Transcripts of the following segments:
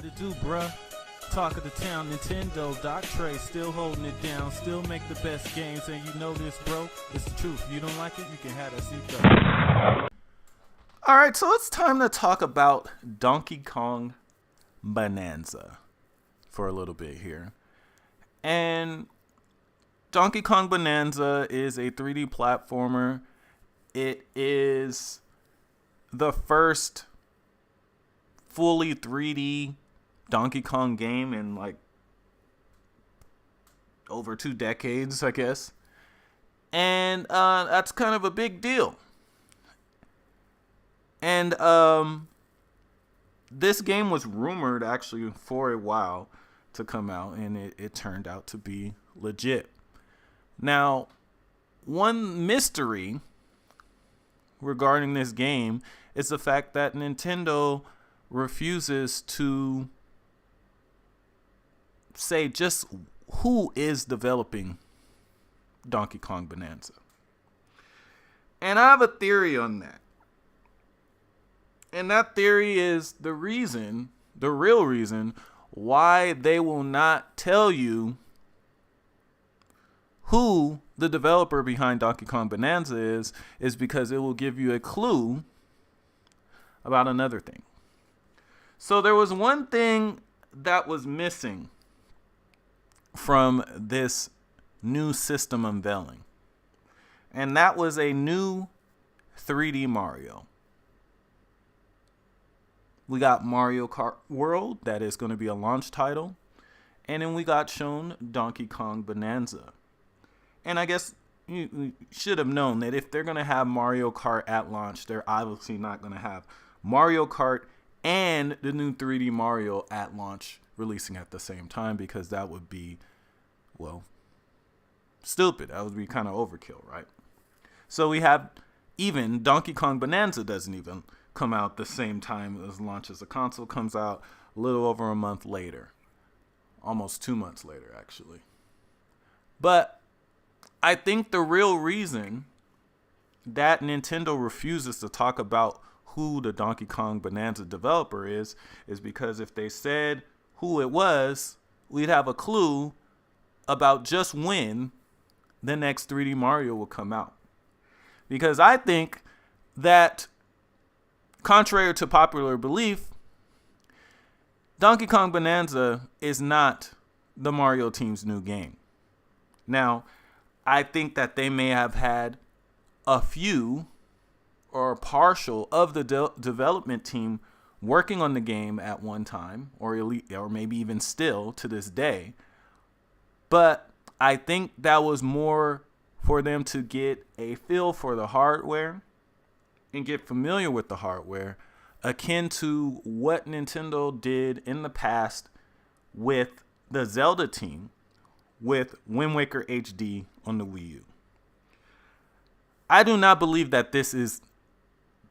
What it do, bruh? Talk of the town, Nintendo, Doc Trey, still holding it down, still make the best games, and you know this, bro. It's the truth. You don't like it, you can have that seatbelt. Alright, so it's time to talk about Donkey Kong Bonanza for a little bit here. And Donkey Kong Bonanza is a 3D platformer. It is the first fully 3D Donkey Kong game in like over 2 decades, I guess. And that's kind of a big deal. And this game was rumored actually for a while to come out, and it turned out to be legit. Now, one mystery regarding this game is the fact that Nintendo refuses to say just who is developing Donkey Kong Bonanza. And I have a theory on that. And that theory is the real reason why they will not tell you who the developer behind Donkey Kong Bonanza is because it will give you a clue about another thing. So there was one thing that was missing from this new system unveiling, and that was a new 3D Mario. We got Mario Kart World, that is going to be a launch title, and then we got shown Donkey Kong Bonanza. And I guess you should have known that if they're going to have Mario Kart at launch, they're obviously not going to have Mario Kart and the new 3D Mario at launch releasing at the same time, because that would be, well, stupid. That would be kind of overkill, right? So we have even Donkey Kong Bonanza doesn't even come out the same time as launch as the console comes out, a little over a month later. Almost 2 months later, actually. But I think the real reason that Nintendo refuses to talk about who the Donkey Kong Bonanza developer is because if they said who it was, we'd have a clue about just when the next 3D Mario will come out. Because I think that, contrary to popular belief, Donkey Kong Bonanza is not the Mario team's new game. Now, I think that they may have had a few or partial of the development team working on the game at one time, or maybe even still to this day. But I think that was more for them to get a feel for the hardware and get familiar with the hardware, akin to what Nintendo did in the past with the Zelda team with Wind Waker HD on the Wii U. I do not believe that this is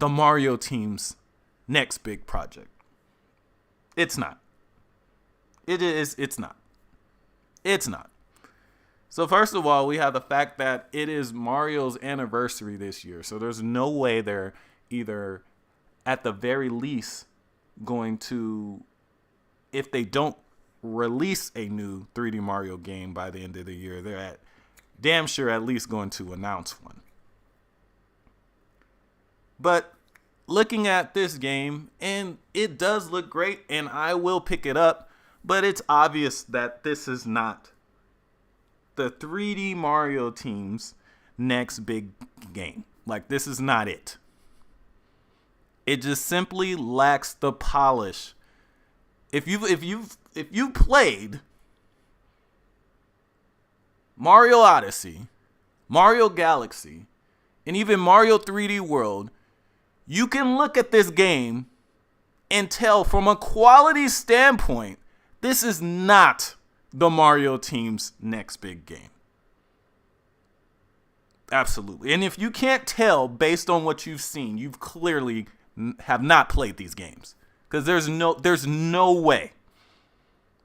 the Mario team's next big project. It's not. It's not. It's not. So first of all, we have the fact that it is Mario's anniversary this year. So there's no way they're either at the very least going to, if they don't release a new 3D Mario game by the end of the year, they're damn sure at least going to announce one. But looking at this game, and it does look great, and I will pick it up, but it's obvious that this is not the 3D Mario team's next big game. Like, this is not it. It just simply lacks the polish. If you've played Mario Odyssey, Mario Galaxy, and even Mario 3D World, you can look at this game and tell from a quality standpoint, this is not the Mario team's next big game. Absolutely. And if you can't tell based on what you've seen, you've clearly have not played these games. Because there's no way,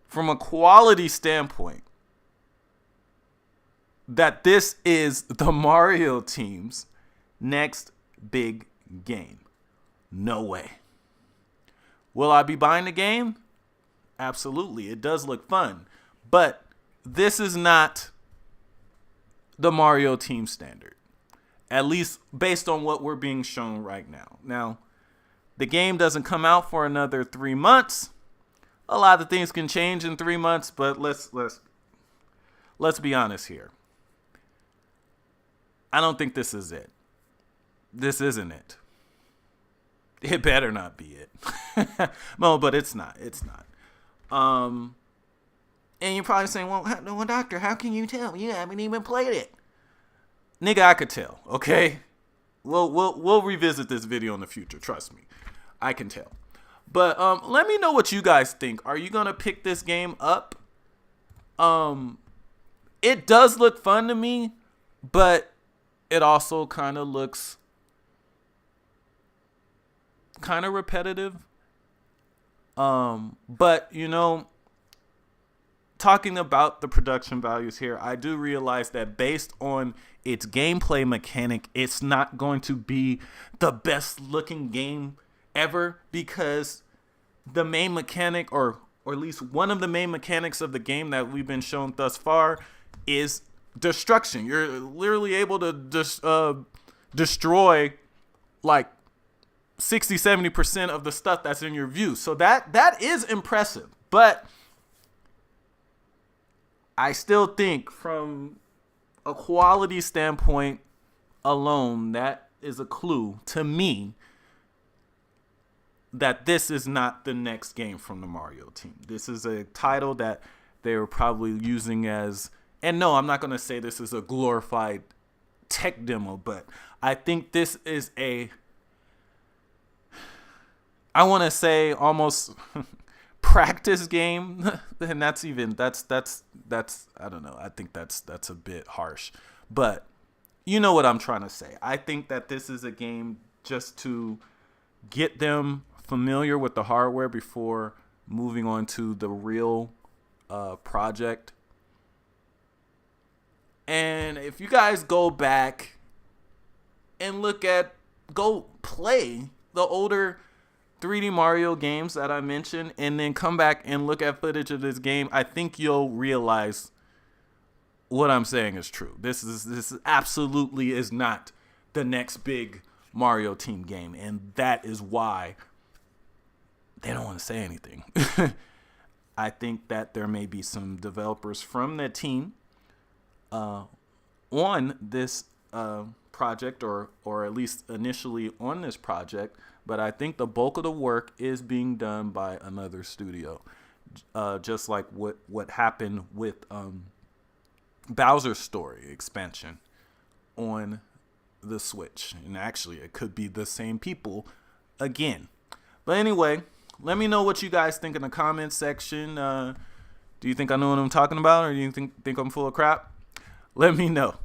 from a quality standpoint, that this is the Mario team's next big game. No way. Will I be buying the game? Absolutely, it does look fun. But this is not the Mario team standard, at least based on what we're being shown right now. Now, the game doesn't come out for another 3 months. A lot of things can change in 3 months, but let's be honest here. I don't think this is it. This isn't it. It better not be it. No, but it's not. It's not. And you're probably saying, well, doctor, how can you tell? You haven't even played it. Nigga, I could tell, okay? We'll revisit this video in the future. Trust me. I can tell. But let me know what you guys think. Are you going to pick this game up? It does look fun to me, but it also kind of looks kind of repetitive. But, you know, talking about the production values here, I do realize that based on its gameplay mechanic, it's not going to be the best looking game ever, because the main mechanic, or at least one of the main mechanics of the game that we've been shown thus far, is destruction. You're literally able to destroy like 60-70% of the stuff that's in your view. So that is impressive. But I still think from a quality standpoint alone, that is a clue to me that this is not the next game from the Mario team. This is a title that they were probably using as, and no, I'm not going to say this is a glorified tech demo, but I think this is a, I want to say almost practice game. And that's I don't know. I think that's a bit harsh, but you know what I'm trying to say. I think that this is a game just to get them familiar with the hardware before moving on to the real project. And if you guys go back and go play the older 3D Mario games that I mentioned, and then come back and look at footage of this game, I think you'll realize what I'm saying is true. This absolutely is not the next big Mario team game, and that is why they don't want to say anything. I think that there may be some developers from that team on this project, or at least initially on this project, but I think the bulk of the work is being done by another studio, just like what happened with Bowser's Story expansion on the Switch. And actually, it could be the same people again. But anyway, let me know what you guys think in the comments section. Do you think I know what I'm talking about, or do you think I'm full of crap? Let me know.